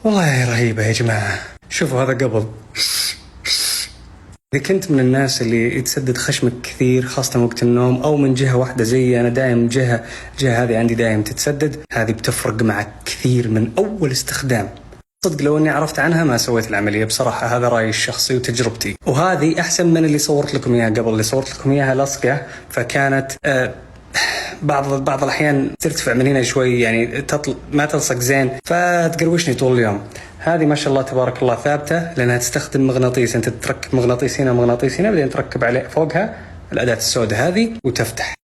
والله رهيبة يا جماعة. شوفوا هذا قبل. إذا كنت من الناس اللي يتسدد خشمك كثير خاصة وقت النوم أو من جهة واحدة زي أنا، دايم الجهة هذه عندي دايم تتسدد، هذه بتفرق معك كثير من أول استخدام. صدق لو اني عرفت عنها ما سويت العملية بصراحة، هذا رأيي الشخصي وتجربتي. وهذه احسن من اللي صورت لكم اياها قبل. اللي صورت لكم اياها لصقة، فكانت بعض الاحيان ترتفع من هنا شوي، يعني ما تلصق زين، فتقروشني طول اليوم. هذه ما شاء الله تبارك الله ثابتة لانها تستخدم مغناطيس، انت تركب مغناطيس هنا ومغناطيس هنا، بعدين تركب عليه فوقها الأداة السوداء هذه وتفتح.